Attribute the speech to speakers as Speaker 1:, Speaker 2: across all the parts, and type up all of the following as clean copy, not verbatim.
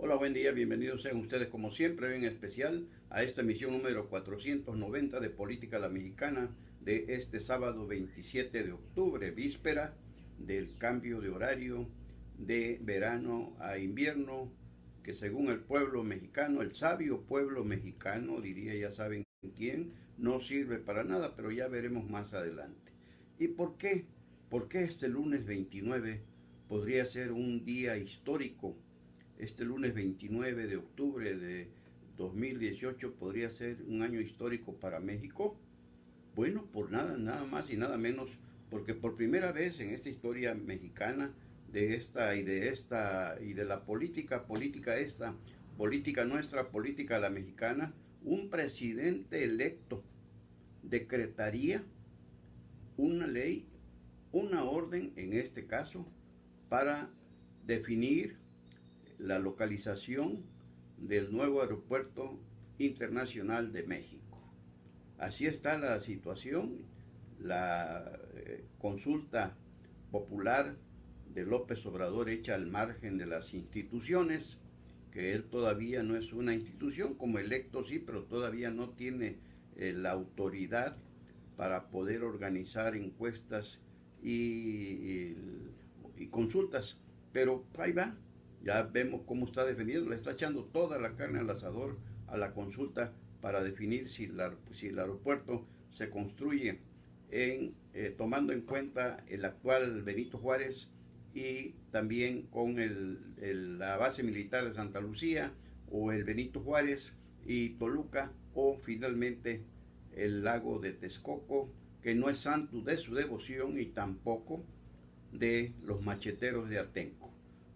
Speaker 1: Hola, buen día, bienvenidos sean ustedes como siempre, en especial a esta emisión número 490 de Política a la Mexicana de este sábado 27 de octubre, víspera del cambio de horario de verano a invierno, que según el pueblo mexicano, el sabio pueblo mexicano, diría ya saben quién, no sirve para nada, pero ya veremos más adelante. ¿Y por qué? ¿Por qué este lunes 29 podría ser un día histórico? Este lunes 29 de octubre de 2018 podría ser un año histórico para México. Bueno, por nada más y nada menos, porque por primera vez en esta historia mexicana de esta y de la política nuestra, política la mexicana, un presidente electo decretaría una ley, una orden en este caso, para definir la localización del nuevo aeropuerto internacional de México. Así está la situación. La consulta popular de López Obrador hecha al margen de las instituciones, que él todavía no es una institución, como electo sí, pero todavía no tiene la autoridad para poder organizar encuestas y consultas. Pero ahí va, ya vemos cómo está defendiendo, le está echando toda la carne al asador a la consulta para definir si el aeropuerto se construye tomando en cuenta el actual Benito Juárez y también con la base militar de Santa Lucía, o el Benito Juárez y Toluca, o finalmente el lago de Texcoco, que no es santo de su devoción y tampoco de los macheteros de Atenco.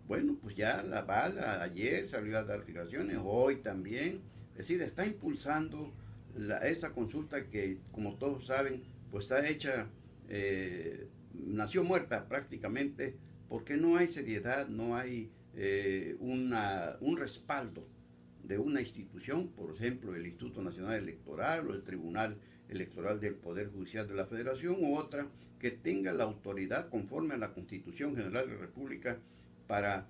Speaker 1: Bueno, pues ya la bala ayer salió a dar declaraciones, hoy también. Es decir, está impulsando esa consulta que, como todos saben, pues está hecha, nació muerta prácticamente, porque no hay seriedad, no hay un respaldo de una institución, por ejemplo, el Instituto Nacional Electoral o el Tribunal Electoral del Poder Judicial de la Federación, u otra que tenga la autoridad conforme a la Constitución General de la República para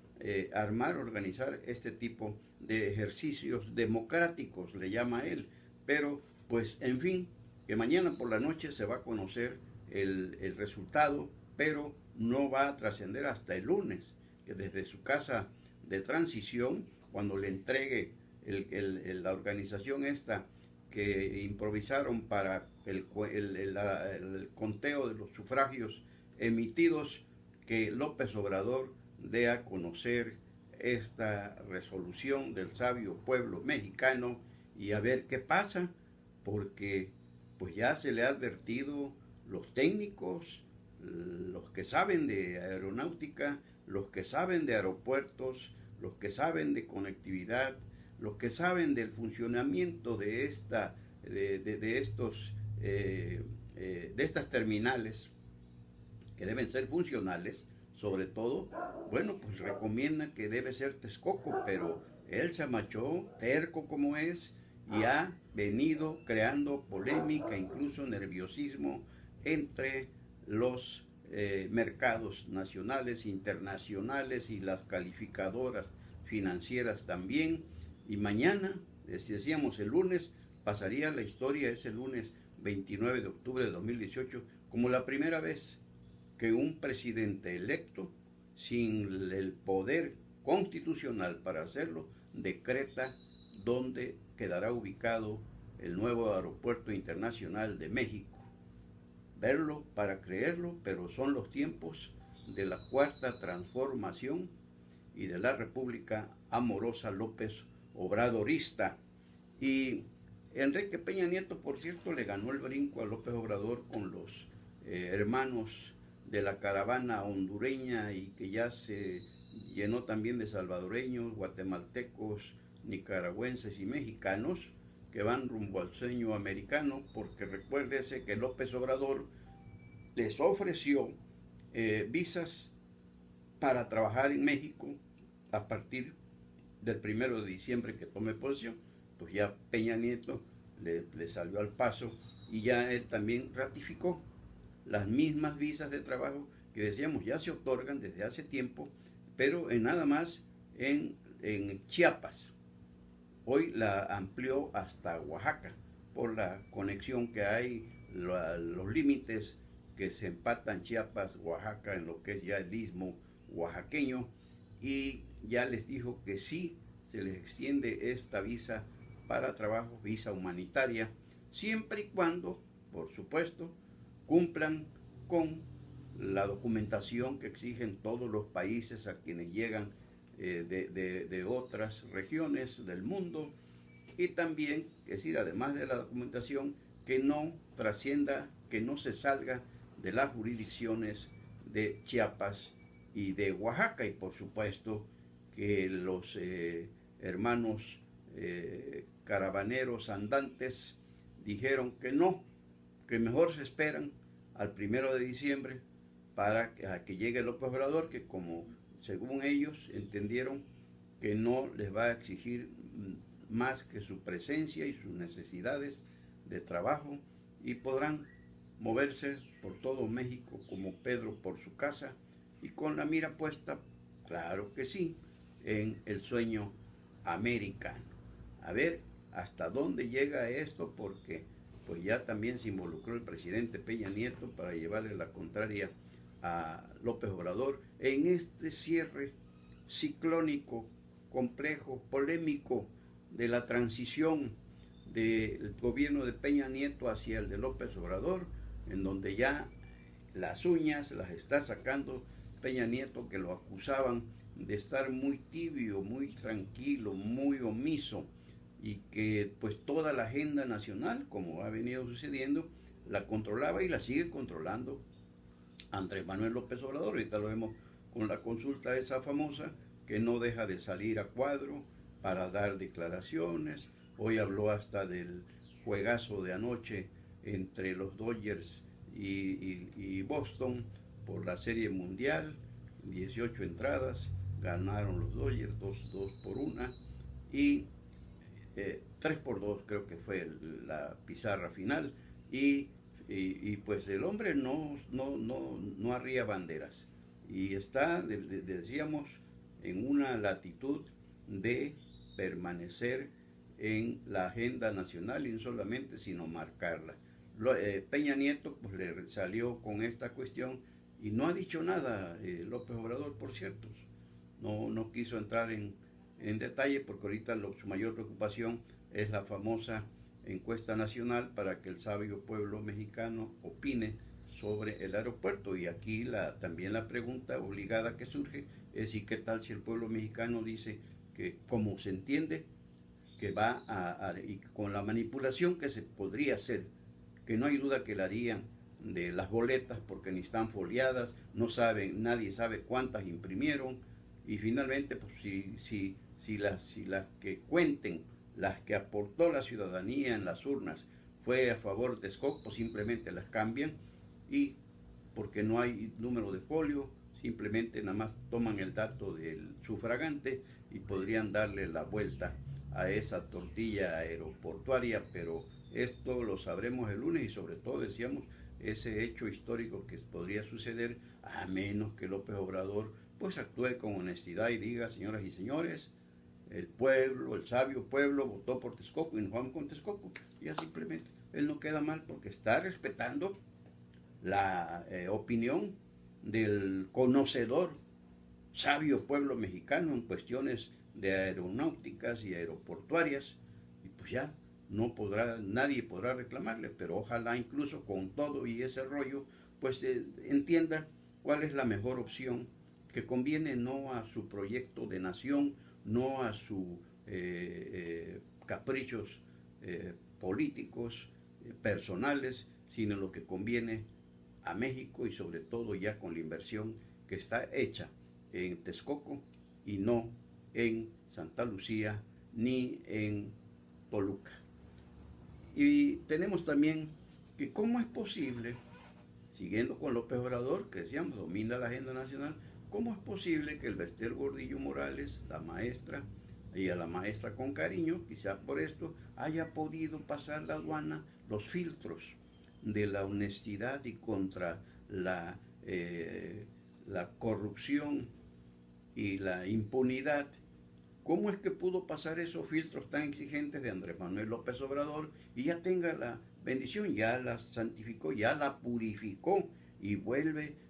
Speaker 1: armar, organizar este tipo de ejercicios democráticos, le llama él. Pero, pues, en fin, que mañana por la noche se va a conocer el resultado, pero no va a trascender hasta el lunes, que desde su casa de transición, cuando le entregue la organización esta que improvisaron para el conteo de los sufragios emitidos, que López Obrador dé a conocer esta resolución del sabio pueblo mexicano y a ver qué pasa, porque pues ya se le ha advertido los técnicos, los que saben de aeronáutica, los que saben de aeropuertos, los que saben de conectividad, los que saben del funcionamiento de estas terminales que deben ser funcionales, sobre todo, bueno, pues recomienda que debe ser Texcoco, pero él se amachó, terco como es, y ha venido creando polémica, incluso nerviosismo entre los mercados nacionales, internacionales y las calificadoras financieras también. Y mañana, decíamos el lunes, pasaría la historia ese lunes 29 de octubre de 2018 como la primera vez que un presidente electo, sin el poder constitucional para hacerlo, decreta dónde quedará ubicado el nuevo aeropuerto internacional de México. Verlo para creerlo, pero son los tiempos de la cuarta transformación y de la República Amorosa López Obradorista. Y Enrique Peña Nieto, por cierto, le ganó el brinco a López Obrador con los hermanos de la caravana hondureña, y que ya se llenó también de salvadoreños, guatemaltecos, nicaragüenses y mexicanos que van rumbo al sueño americano, porque recuérdese que López Obrador les ofreció visas para trabajar en México a partir del 1 de diciembre que tome posesión. Pues ya Peña Nieto le salió al paso y ya él también ratificó las mismas visas de trabajo que decíamos ya se otorgan desde hace tiempo, pero nada más en en Chiapas. Hoy la amplió hasta Oaxaca por la conexión que hay, los límites que se empatan Chiapas, Oaxaca, en lo que es ya el istmo oaxaqueño, y ya les dijo que sí se les extiende esta visa para trabajo, visa humanitaria, siempre y cuando, por supuesto, cumplan con la documentación que exigen todos los países a quienes llegan de otras regiones del mundo, y también, es decir, además de la documentación, que no trascienda, que no se salga de las jurisdicciones de Chiapas y de Oaxaca, y por supuesto que los hermanos caravaneros andantes dijeron que no, que mejor se esperan al 1 de diciembre para que llegue López Obrador, que como según ellos entendieron que no les va a exigir más que su presencia y sus necesidades de trabajo, y podrán moverse por todo México como Pedro por su casa, y con la mira puesta, claro que sí, en el sueño americano. A ver hasta dónde llega esto, porque pues ya también se involucró el presidente Peña Nieto para llevarle la contraria a López Obrador en este cierre ciclónico, complejo, polémico de la transición del gobierno de Peña Nieto hacia el de López Obrador, en donde ya las uñas las está sacando Peña Nieto, que lo acusaban de estar muy tibio, muy tranquilo, muy omiso, y que pues toda la agenda nacional, como ha venido sucediendo, la controlaba y la sigue controlando Andrés Manuel López Obrador. Ahorita lo vemos con la consulta esa famosa, que no deja de salir a cuadro para dar declaraciones. Hoy habló hasta del juegazo de anoche entre los Dodgers y Boston por la Serie Mundial. 18 entradas, ganaron los Dodgers 2-1, y 3-2 creo que fue la pizarra final, y pues el hombre no arría banderas, y está, decíamos, en una latitud de permanecer en la agenda nacional, y no solamente, sino marcarla. Peña Nieto pues le salió con esta cuestión y no ha dicho nada. López Obrador, por cierto, no quiso entrar en detalle, porque ahorita su mayor preocupación es la famosa encuesta nacional para que el sabio pueblo mexicano opine sobre el aeropuerto. Y aquí también la pregunta obligada que surge es: ¿y qué tal si el pueblo mexicano dice que, como se entiende, que va y con la manipulación que se podría hacer, que no hay duda que la harían, de las boletas, porque ni están foliadas, nadie sabe cuántas imprimieron, y finalmente pues si las que cuenten, las que aportó la ciudadanía en las urnas, fue a favor de Texcoco, pues simplemente las cambian, y porque no hay número de folio, simplemente nada más toman el dato del sufragante y podrían darle la vuelta a esa tortilla aeroportuaria. Pero esto lo sabremos el lunes, y sobre todo, decíamos, ese hecho histórico que podría suceder, a menos que López Obrador pues actúe con honestidad y diga: señoras y señores, el pueblo, el sabio pueblo votó por Texcoco y nos vamos con Texcoco. Ya simplemente él no queda mal, porque está respetando la opinión del conocedor, sabio pueblo mexicano en cuestiones de aeronáuticas y aeroportuarias, y pues ya nadie podrá reclamarle. Pero ojalá, incluso con todo y ese rollo, pues entienda cuál es la mejor opción, que conviene no a su proyecto de nación, no a sus caprichos políticos, personales, sino lo que conviene a México, y sobre todo ya con la inversión que está hecha en Texcoco y no en Santa Lucía ni en Toluca. Y tenemos también que cómo es posible, siguiendo con López Obrador, que decíamos domina la agenda nacional, cómo es posible que el Bester Gordillo Morales, la maestra, y a la maestra con cariño, quizá por esto, haya podido pasar la aduana, los filtros de la honestidad y contra la corrupción y la impunidad, ¿Cómo es que pudo pasar esos filtros tan exigentes de Andrés Manuel López Obrador y ya tenga la bendición, ya la santificó, ya la purificó y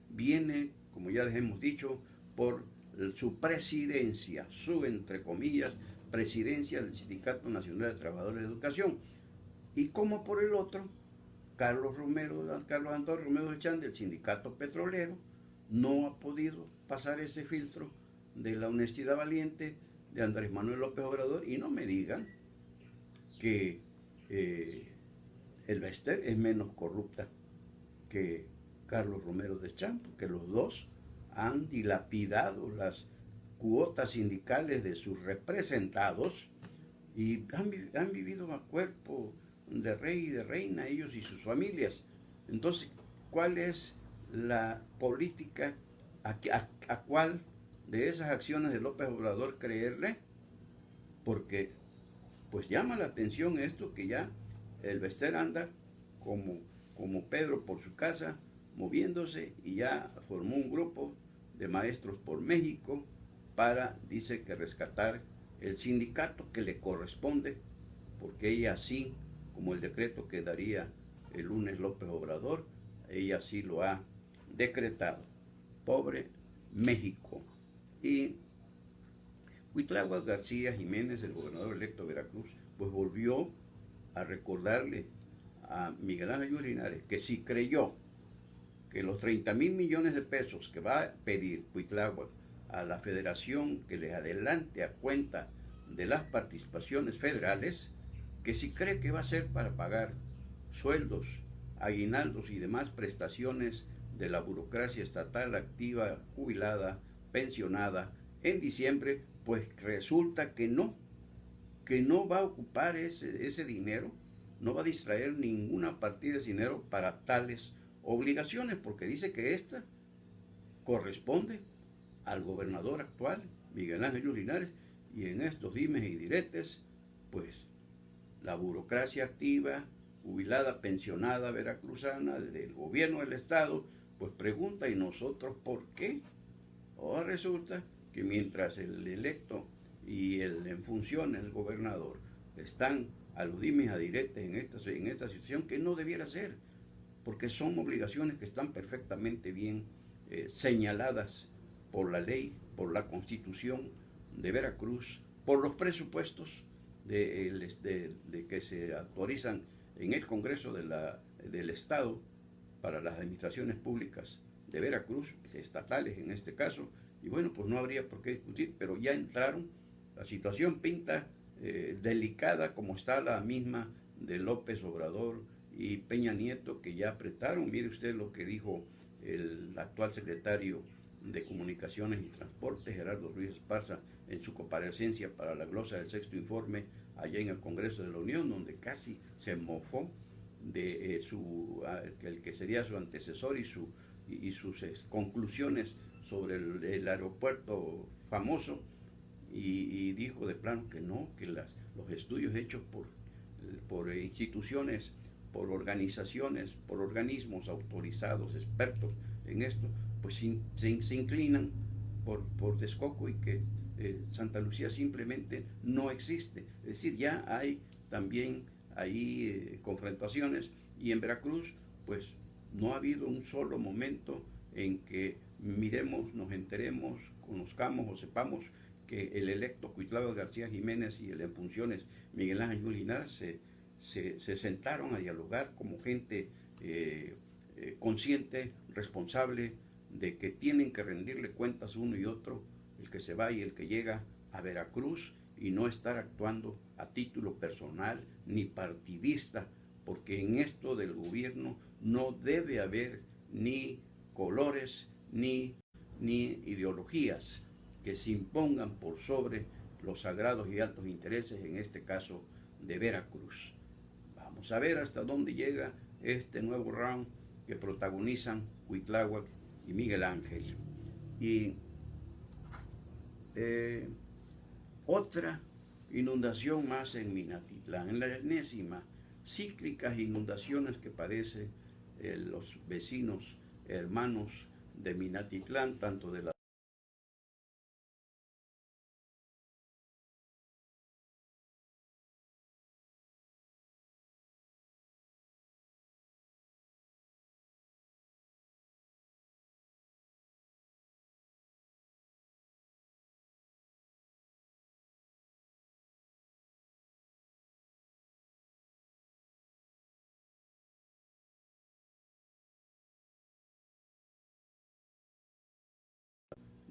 Speaker 1: viene, como ya les hemos dicho, por su presidencia, su, entre comillas, presidencia del Sindicato Nacional de Trabajadores de Educación? Y como por el otro, Carlos Antonio Romero de Chan, del Sindicato Petrolero, no ha podido pasar ese filtro de la honestidad valiente de Andrés Manuel López Obrador. Y no me digan que el Bester es menos corrupta que Carlos Romero de Champ, porque los dos han dilapidado las cuotas sindicales de sus representados y han vivido a cuerpo de rey y de reina, ellos y sus familias. Entonces, ¿cuál es la política? ¿A cuál de esas acciones de López Obrador creerle? Porque pues llama la atención esto, que ya el Bester anda como Pedro por su casa, moviéndose, y ya formó un grupo de maestros por México para, dice, que rescatar el sindicato que le corresponde, porque ella sí, como el decreto que daría el lunes López Obrador, ella sí lo ha decretado. Pobre México. Y Cuitláhuac García Jiménez, el gobernador electo de Veracruz, pues volvió a recordarle a Miguel Ángel Linares que si creyó que los 30,000 millones de pesos que va a pedir Cuitláhuac a la federación que les adelante a cuenta de las participaciones federales, que si cree que va a ser para pagar sueldos, aguinaldos y demás prestaciones de la burocracia estatal activa, jubilada, pensionada en diciembre, pues resulta que no va a ocupar ese dinero, no va a distraer ninguna partida de dinero para tales obligaciones, porque dice que esta corresponde al gobernador actual, Miguel Ángel Linares, y en estos dimes y diretes, pues la burocracia activa, jubilada, pensionada veracruzana del gobierno del estado, pues pregunta, ¿y nosotros por qué? Ahora resulta que mientras el electo y el en funciones, el gobernador, están a los dimes a diretes en esta situación, que no debiera ser, porque son obligaciones que están perfectamente bien señaladas por la ley, por la Constitución de Veracruz, por los presupuestos de que se autorizan en el Congreso del Estado para las administraciones públicas de Veracruz, estatales en este caso. Y bueno, pues no habría por qué discutir, pero ya entraron. La situación pinta delicada, como está la misma de López Obrador y Peña Nieto, que ya apretaron. Mire usted lo que dijo el actual secretario de Comunicaciones y Transportes, Gerardo Ruiz Esparza, en su comparecencia para la glosa del sexto informe allá en el Congreso de la Unión, donde casi se mofó de el que sería su antecesor y sus conclusiones sobre el aeropuerto famoso, y dijo de plano que no, que los estudios hechos por instituciones, por organizaciones, por organismos autorizados, expertos en esto, pues se inclinan por Texcoco, y que Santa Lucía simplemente no existe. Es decir, ya hay también ahí confrontaciones, y en Veracruz pues no ha habido un solo momento en que miremos, nos enteremos, conozcamos o sepamos que el electo Cuitláhuac García Jiménez y el en funciones Miguel Ángel Linares se sentaron a dialogar como gente consciente, responsable, de que tienen que rendirle cuentas uno y otro, el que se va y el que llega a Veracruz, y no estar actuando a título personal ni partidista, porque en esto del gobierno no debe haber ni colores ni ideologías que se impongan por sobre los sagrados y altos intereses, en este caso de Veracruz. Vamos a ver hasta dónde llega este nuevo round que protagonizan Cuitláhuac y Miguel Ángel. Y otra inundación más en Minatitlán, en la enésima, cíclicas inundaciones que padecen los vecinos hermanos de Minatitlán, tanto de la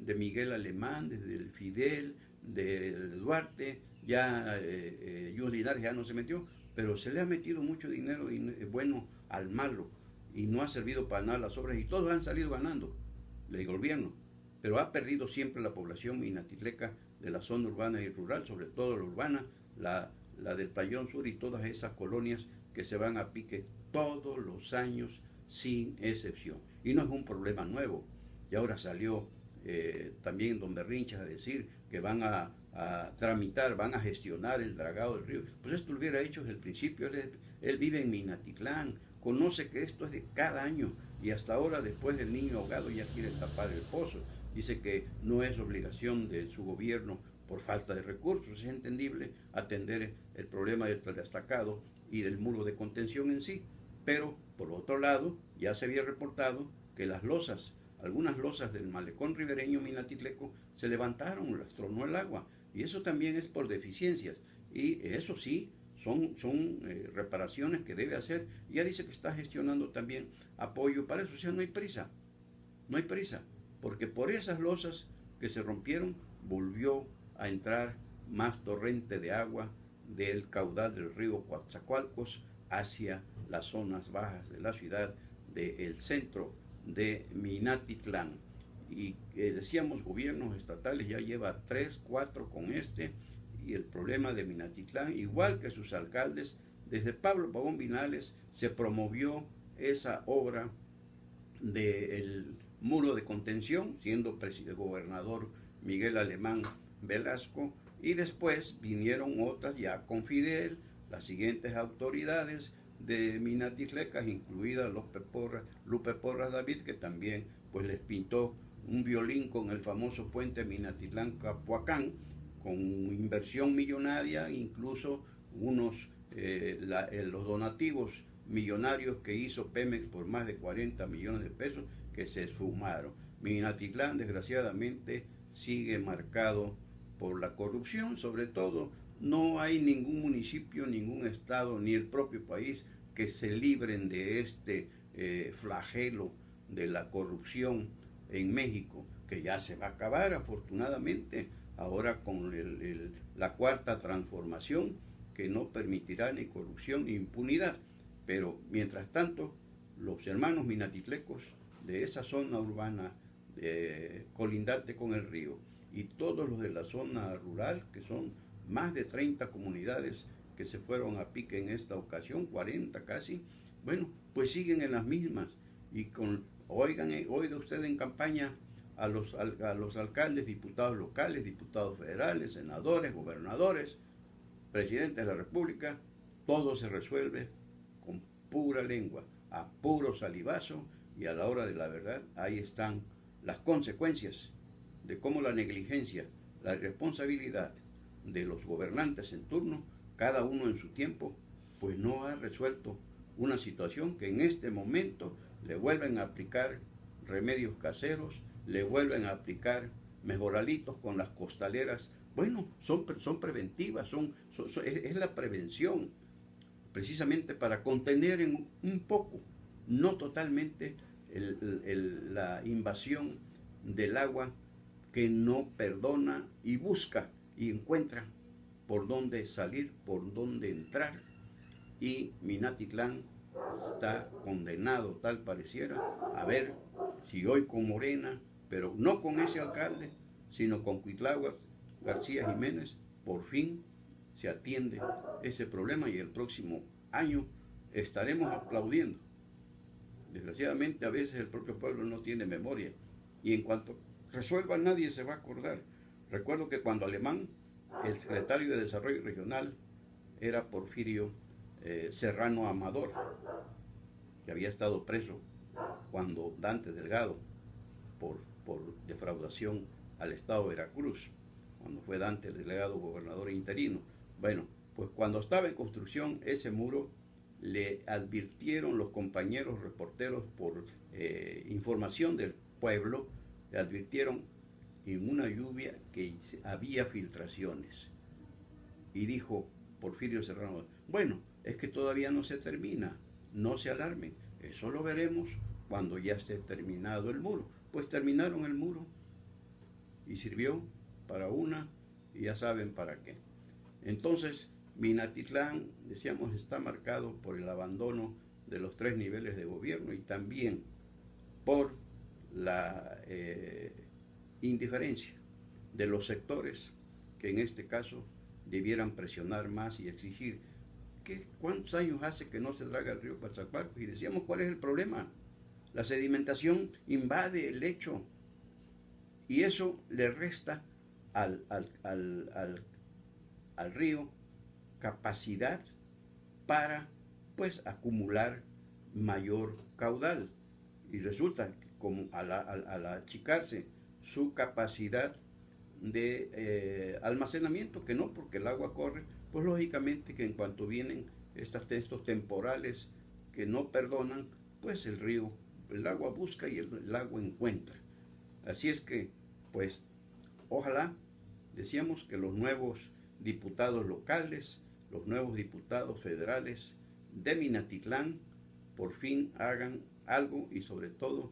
Speaker 1: de Miguel Alemán, desde el Fidel, de Duarte, ya Yus Linares ya no se metió, pero se le ha metido mucho dinero bueno al malo y no ha servido para nada las obras y todos han salido ganando, el gobierno, pero ha perdido siempre la población minatitleca de la zona urbana y rural, sobre todo la urbana, la del Playón Sur y todas esas colonias que se van a pique todos los años sin excepción. Y no es un problema nuevo. Y ahora salió también don Berrinchas a decir que van a tramitar, van a gestionar el dragado del río. Pues esto lo hubiera hecho desde el principio. Él vive en Minatitlán, conoce que esto es de cada año y hasta ahora, después del niño ahogado, ya quiere tapar el pozo. Dice que no es obligación de su gobierno por falta de recursos. Es entendible atender el problema del destacado y del muro de contención en sí. Pero, por otro lado, ya se había reportado que las losas, algunas losas del malecón ribereño minatitleco, se levantaron, las tronó el agua. Y eso también es por deficiencias. Y eso sí, son reparaciones que debe hacer. Ya dice que está gestionando también apoyo para eso. O sea, no hay prisa. No hay prisa. Porque por esas losas que se rompieron, volvió a entrar más torrente de agua del caudal del río Coatzacoalcos hacia las zonas bajas de la ciudad del centro de Minatitlán. Y decíamos, gobiernos estatales ya lleva 3, 4 con y el problema de Minatitlán, igual que sus alcaldes, desde Pablo Pavón Vinales se promovió esa obra del muro de contención, siendo gobernador Miguel Alemán Velasco, y después vinieron otras ya con Fidel, las siguientes autoridades de Minatitlecas, incluida Lupe Porras David, que también pues les pintó un violín con el famoso puente Minatitlán-Capuacán, con inversión millonaria, incluso los donativos millonarios que hizo Pemex por más de 40 millones de pesos que se esfumaron. Minatitlán, desgraciadamente, sigue marcado por la corrupción, sobre todo. No hay ningún municipio, ningún estado, ni el propio país que se libren de este flagelo de la corrupción en México, que ya se va a acabar afortunadamente, ahora con la cuarta transformación, que no permitirá ni corrupción ni impunidad. Pero mientras tanto, los hermanos minatitlecos de esa zona urbana colindante con el río y todos los de la zona rural, que son más de 30 comunidades que se fueron a pique en esta ocasión, 40 casi, bueno, pues siguen en las mismas. Y oiga usted en campaña a los alcaldes, diputados locales, diputados federales, senadores, gobernadores, presidentes de la República, todo se resuelve con pura lengua, a puro salivazo, y a la hora de la verdad ahí están las consecuencias de cómo la negligencia, la irresponsabilidad de los gobernantes en turno, cada uno en su tiempo, pues no ha resuelto una situación que en este momento le vuelven a aplicar remedios caseros, le vuelven a aplicar mejoralitos con las costaleras. Bueno, son preventivas, es la prevención, precisamente para contener en un poco, no totalmente, la invasión del agua que no perdona y busca y encuentra por dónde salir, por dónde entrar. Y Minatitlán está condenado, tal pareciera, a ver si hoy con Morena, pero no con ese alcalde, sino con Cuitláhuac García Jiménez, por fin se atiende ese problema y el próximo año estaremos aplaudiendo. Desgraciadamente a veces el propio pueblo no tiene memoria y en cuanto resuelva nadie se va a acordar. Recuerdo que cuando Alemán, el secretario de Desarrollo Regional, era Porfirio Serrano Amador, que había estado preso cuando Dante Delgado, por defraudación al Estado de Veracruz, cuando fue Dante Delgado gobernador interino. Bueno, pues cuando estaba en construcción ese muro, le advirtieron los compañeros reporteros por información del pueblo, le advirtieron en una lluvia que había filtraciones. Y dijo Porfirio Serrano, bueno, es que todavía no se termina, no se alarmen, eso lo veremos cuando ya esté terminado el muro. Pues terminaron el muro y sirvió para una y ya saben para qué. Entonces, Minatitlán, decíamos, está marcado por el abandono de los 3 niveles de gobierno y también por la indiferencia de los sectores que en este caso debieran presionar más y exigir. ¿Cuántos años hace que no se draga el río Coatzacoalcos? Y decíamos, ¿cuál es el problema? La sedimentación invade el lecho y eso le resta al río capacidad para pues acumular mayor caudal. Y resulta que como al achicarse su capacidad de almacenamiento, que no, porque el agua corre, pues lógicamente que en cuanto vienen estos temporales que no perdonan, pues el agua busca y el agua encuentra. Así es que, pues, ojalá, decíamos que los nuevos diputados locales, los nuevos diputados federales de Minatitlán, por fin hagan algo y sobre todo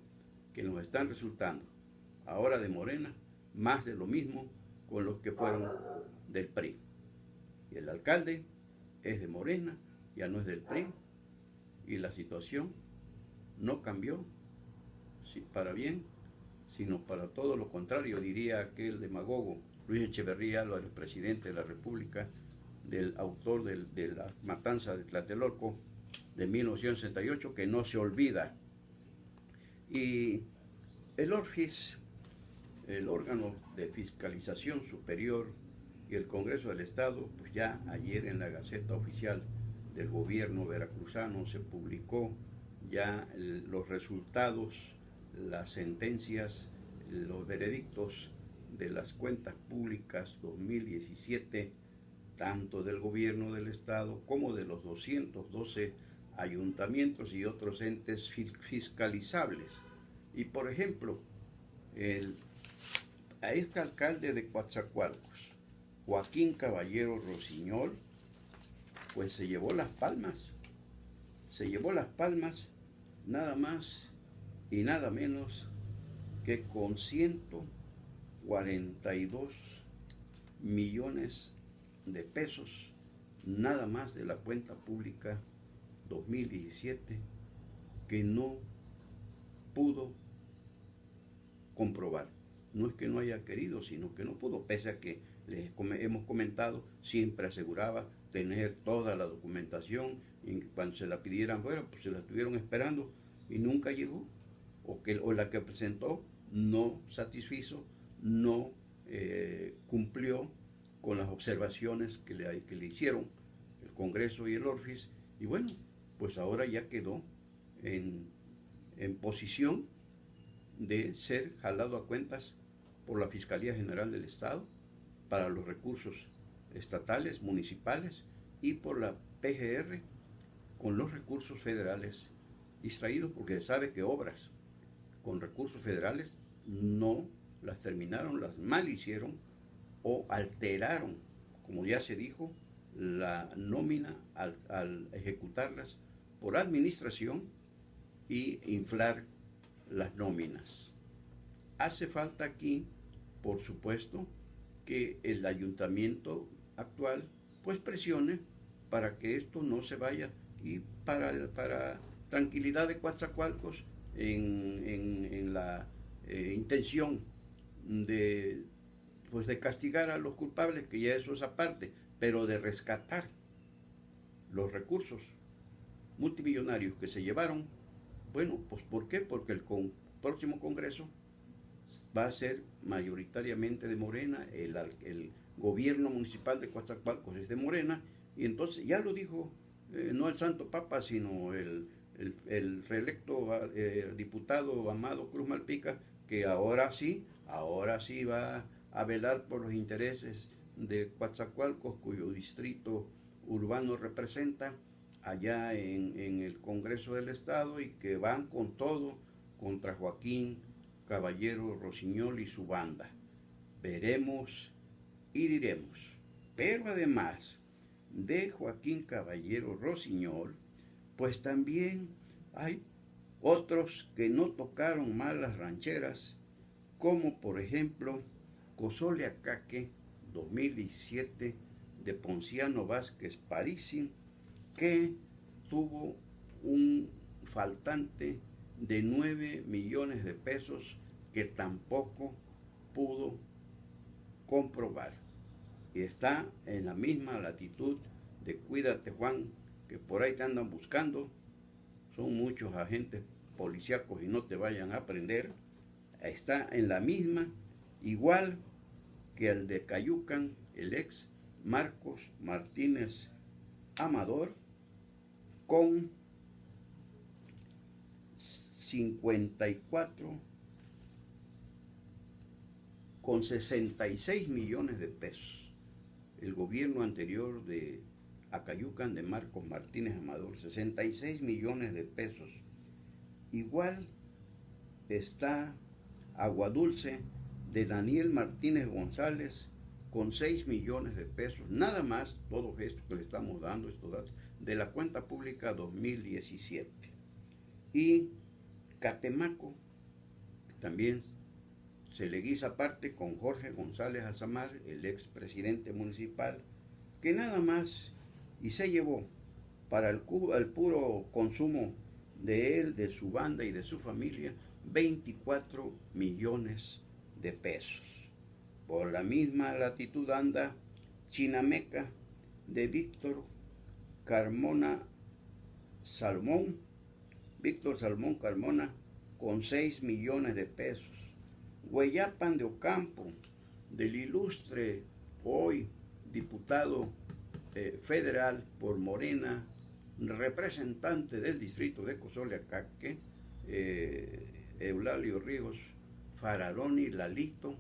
Speaker 1: que nos están resultando ahora de Morena, más de lo mismo con los que fueron del PRI. Y el alcalde es de Morena, ya no es del PRI, y la situación no cambió para bien, sino para todo lo contrario, diría aquel demagogo Luis Echeverría Álvarez, presidente de la República, del autor de la matanza de Tlatelolco de 1968, que no se olvida. Y el ORFIS, el órgano de fiscalización superior, y el Congreso del Estado, pues ya ayer en la Gaceta Oficial del Gobierno veracruzano se publicó ya los resultados, las sentencias, los veredictos de las cuentas públicas 2017, tanto del Gobierno del Estado como de los 212 ayuntamientos y otros entes fiscalizables. Y por ejemplo, el ex alcalde de Coatzacoalcos, Joaquín Caballero Rosiñol, pues se llevó las palmas nada más y nada menos que con 142 millones de pesos, nada más de la cuenta pública 2017, que no pudo comprobar. No es que no haya querido, sino que no pudo, pese a que les hemos comentado, siempre aseguraba tener toda la documentación y cuando se la pidieran, bueno, pues se la estuvieron esperando y nunca llegó, o la que presentó no satisfizo, no cumplió con las observaciones que le hicieron el Congreso y el ORFIS, y bueno, pues ahora ya quedó en posición de ser jalado a cuentas por la Fiscalía General del Estado para los recursos estatales, municipales y por la PGR con los recursos federales distraídos, porque se sabe que obras con recursos federales no las terminaron, las mal hicieron o alteraron, como ya se dijo, la nómina al ejecutarlas por administración y inflar las nóminas. Hace falta aquí, por supuesto, que el ayuntamiento actual pues presione para que esto no se vaya, y para tranquilidad de Coatzacoalcos en la intención de castigar a los culpables, que ya eso es aparte, pero de rescatar los recursos multimillonarios que se llevaron. Bueno, pues ¿por qué? Porque el próximo Congreso va a ser mayoritariamente de Morena, el gobierno municipal de Coatzacoalcos es de Morena, y entonces ya lo dijo, no el Santo Papa, sino el reelecto diputado Amado Cruz Malpica, que ahora sí va a velar por los intereses de Coatzacoalcos, cuyo distrito urbano representa allá en el Congreso del Estado, y que van con todo contra Joaquín Caballero Rosiñol y su banda. Veremos y diremos. Pero además de Joaquín Caballero Rosiñol, pues también hay otros que no tocaron mal las rancheras, como por ejemplo Cozoleacaque 2017 de Ponciano Vázquez Parisi, que tuvo un faltante de 9 millones de pesos que tampoco pudo comprobar. Y está en la misma latitud de Cuídate Juan, que por ahí te andan buscando. Son muchos agentes policíacos y no te vayan a prender. Está en la misma, igual que el de Cayucan, el ex Marcos Martínez Amador, con 66 millones de pesos. El gobierno anterior de Acayucan de Marcos Martínez Amador, 66 millones de pesos. Igual está Aguadulce de Daniel Martínez González con 6 millones de pesos. Nada más, todo esto que le estamos dando, estos datos, de la cuenta pública 2017. Y Catemaco también se le guisa aparte con Jorge González Azamar, el expresidente municipal, que nada más y se llevó para el puro consumo de él, de su banda y de su familia, 24 millones de pesos. Por la misma latitud anda Chinameca de Víctor Salmón Carmona, con 6 millones de pesos. Hueyapan de Ocampo, del ilustre hoy diputado federal por Morena, representante del distrito de Cozoleacaque, Eulalio Ríos Fararoni Lalito,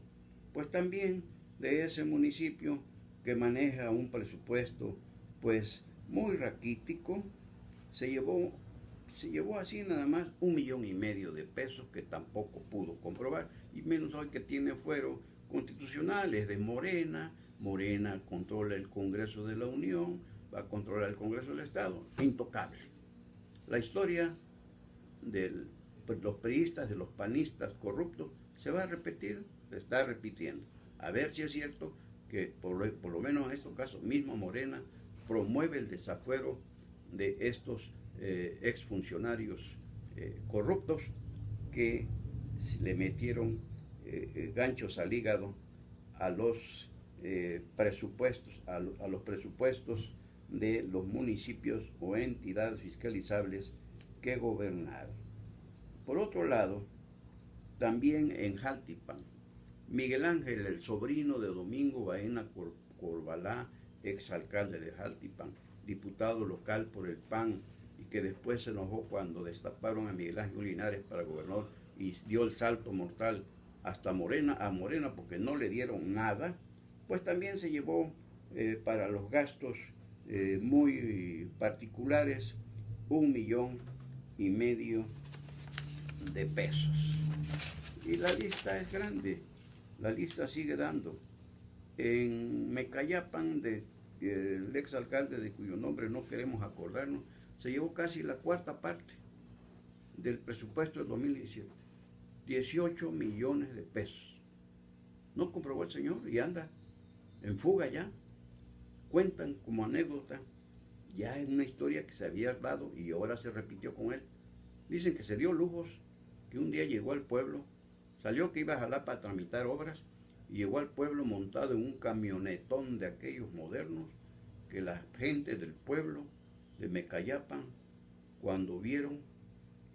Speaker 1: pues también de ese municipio que maneja un presupuesto pues muy raquítico, se llevó así nada más 1,5 millones de pesos que tampoco pudo comprobar, y menos hoy que tiene fuero constitucionales de Morena. Morena controla el Congreso de la Unión, va a controlar el Congreso del Estado, intocable. La historia de los priistas, de los panistas corruptos, se va a repetir, se está repitiendo. A ver si es cierto que por lo menos en estos casos mismo Morena promueve el desafuero de estos exfuncionarios corruptos que le metieron ganchos al hígado a los presupuestos, a los presupuestos de los municipios o entidades fiscalizables que gobernaron. Por otro lado, también en Jaltipan, Miguel Ángel, el sobrino de Domingo Baena Corbalá, exalcalde de Jaltipan, diputado local por el PAN, y que después se enojó cuando destaparon a Miguel Ángel Linares para gobernador y dio el salto mortal hasta Morena, porque no le dieron nada, pues también se llevó para los gastos muy particulares 1,5 millones de pesos. Y la lista es grande, la lista sigue dando. En Mecayapan, el exalcalde de cuyo nombre no queremos acordarnos, se llevó casi la cuarta parte del presupuesto del 2017, 18 millones de pesos. No comprobó el señor y anda en fuga ya. Cuentan como anécdota, ya es una historia que se había dado y ahora se repitió con él. Dicen que se dio lujos, que un día llegó al pueblo, salió que iba a Jalapa a tramitar obras y llegó al pueblo montado en un camionetón de aquellos modernos, que la gente del pueblo de Mecayapan, cuando vieron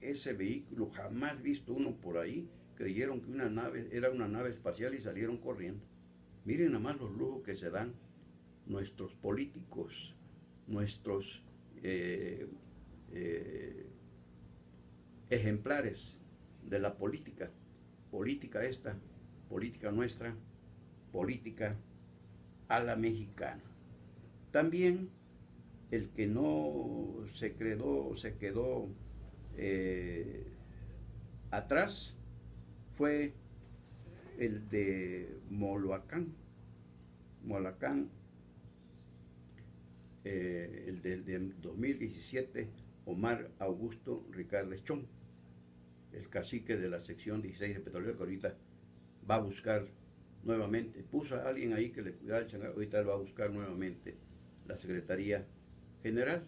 Speaker 1: ese vehículo, jamás visto uno por ahí, creyeron que era una nave espacial y salieron corriendo. Miren nada más los lujos que se dan nuestros políticos, nuestros ejemplares de la política nuestra, política a la mexicana. También el que no se quedó atrás fue el de Molacán, el de 2017, Omar Augusto Ricardes Chong, el cacique de la sección 16 de Petrolero, que ahorita va a buscar nuevamente. Puso a alguien ahí que le cuidara el changarro, ahorita él va a buscar nuevamente la Secretaría General.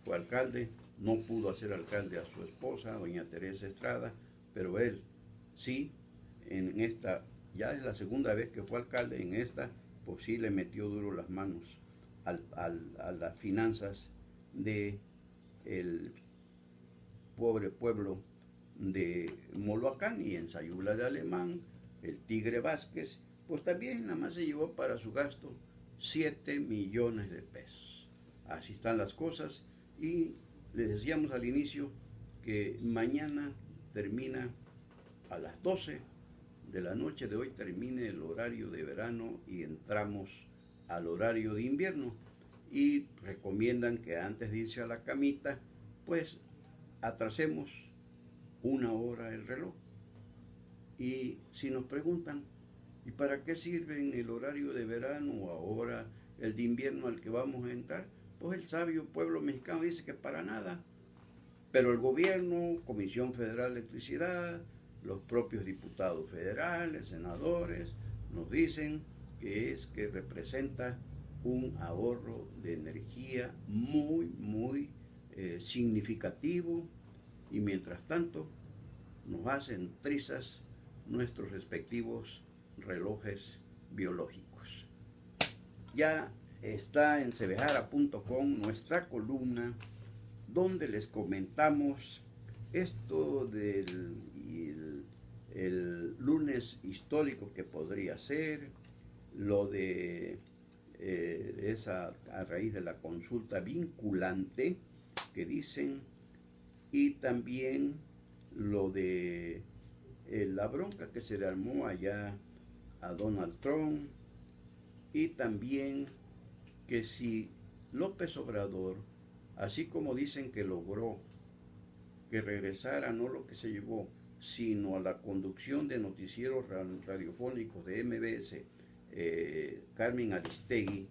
Speaker 1: Fue alcalde, no pudo hacer alcalde a su esposa, doña Teresa Estrada, pero él sí, en esta, ya es la segunda vez que fue alcalde, en esta, pues sí le metió duro las manos a las finanzas de el pobre pueblo de Moloacán, y en Sayula de Alemán, el Tigre Vázquez, pues también nada más se llevó para su gasto 7 millones de pesos. Así están las cosas, y les decíamos al inicio que mañana termina a las 12 de la noche de hoy, termine el horario de verano y entramos al horario de invierno, y recomiendan que antes de irse a la camita, pues atrasemos 1 hora el reloj. Y si nos preguntan, ¿y para qué sirve en el horario de verano o ahora el de invierno al que vamos a entrar? Pues el sabio pueblo mexicano dice que para nada. Pero el gobierno, Comisión Federal de Electricidad, los propios diputados federales, senadores, nos dicen que es que representa un ahorro de energía muy significativo, y mientras tanto nos hacen trizas nuestros respectivos relojes biológicos. Ya está en cebejara.com nuestra columna donde les comentamos esto del el lunes histórico que podría ser, lo de esa a raíz de la consulta vinculante que dicen, y también lo de la bronca que se le armó allá a Donald Trump, y también que si López Obrador, así como dicen que logró que regresara no lo que se llevó, sino a la conducción de noticieros radiofónicos de MBS, Carmen Aristegui,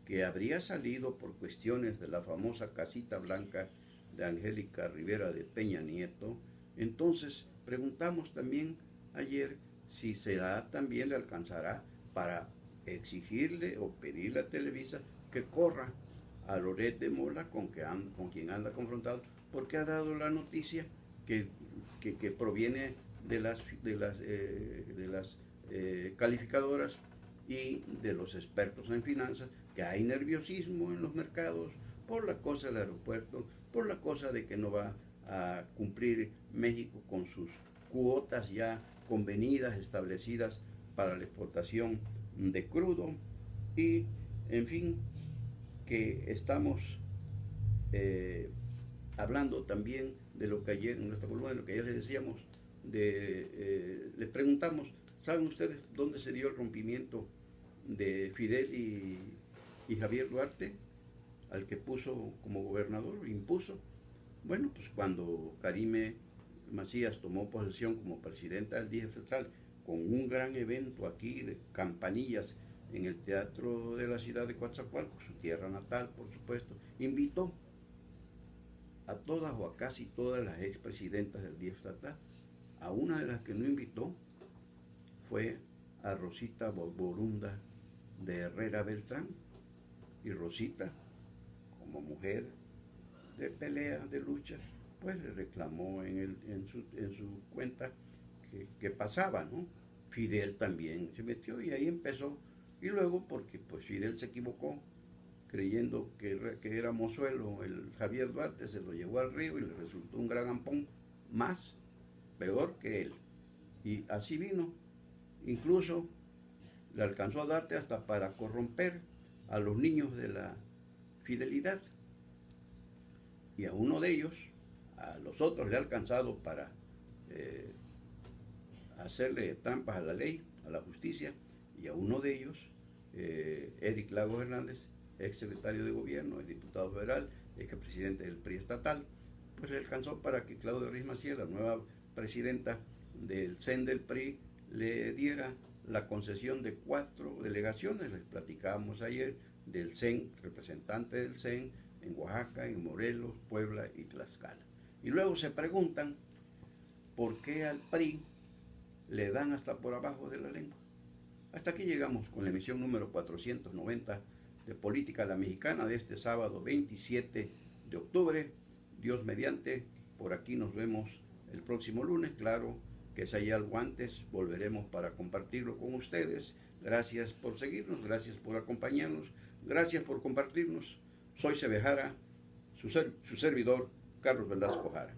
Speaker 1: que habría salido por cuestiones de la famosa casita blanca de Angélica Rivera de Peña Nieto. Entonces preguntamos también ayer si también le alcanzará para exigirle o pedirle a Televisa que corra a Loret de Mola, con quien anda confrontado, porque ha dado la noticia que proviene de las calificadoras y de los expertos en finanzas, que hay nerviosismo en los mercados por la cosa del aeropuerto, por la cosa de que no va a cumplir México con sus cuotas ya convenidas, establecidas para la exportación de crudo, y en fin, que estamos hablando también de lo que ayer, en nuestra columna, de lo que ayer les decíamos, les preguntamos, ¿saben ustedes dónde se dio el rompimiento de Fidel y Javier Duarte, al que puso como gobernador, impuso? Bueno, pues cuando Karime Macías tomó posesión como presidenta del DIF estatal, con un gran evento aquí de campanillas en el Teatro de la Ciudad de Coatzacoalcos, su tierra natal, por supuesto, invitó a todas o a casi todas las expresidentas del DIF estatal. A una de las que no invitó fue a Rosita Borunda de Herrera Beltrán, y Rosita, como mujer de pelea, de lucha, pues le reclamó en su cuenta que pasaba, ¿no? Fidel también se metió, y ahí empezó. Y luego, porque pues Fidel se equivocó, creyendo que era mozuelo el Javier Duarte, se lo llevó al río y le resultó un gran ampón, más, peor que él. Y así vino. Incluso le alcanzó a Duarte hasta para corromper a los niños de la fidelidad. Y a uno de ellos, a los otros le ha alcanzado para hacerle trampas a la ley, a la justicia, y a uno de ellos, Eric Lagos Hernández, ex secretario de gobierno, ex diputado federal, ex presidente del PRI estatal, pues le alcanzó para que Claudia Ruiz Massieu, la nueva presidenta del CEN del PRI, le diera la concesión de 4 delegaciones. Les platicábamos ayer del CEN, representante del CEN en Oaxaca, en Morelos, Puebla y Tlaxcala. Y luego se preguntan por qué al PRI le dan hasta por abajo de la lengua. Hasta aquí llegamos con la emisión número 490 de Política a la Mexicana de este sábado 27 de octubre. Dios mediante, por aquí nos vemos el próximo lunes. Claro que si hay algo antes, volveremos para compartirlo con ustedes. Gracias por seguirnos, gracias por acompañarnos, gracias por compartirnos. Soy Sebejara, su servidor, Carlos Velasco Jara.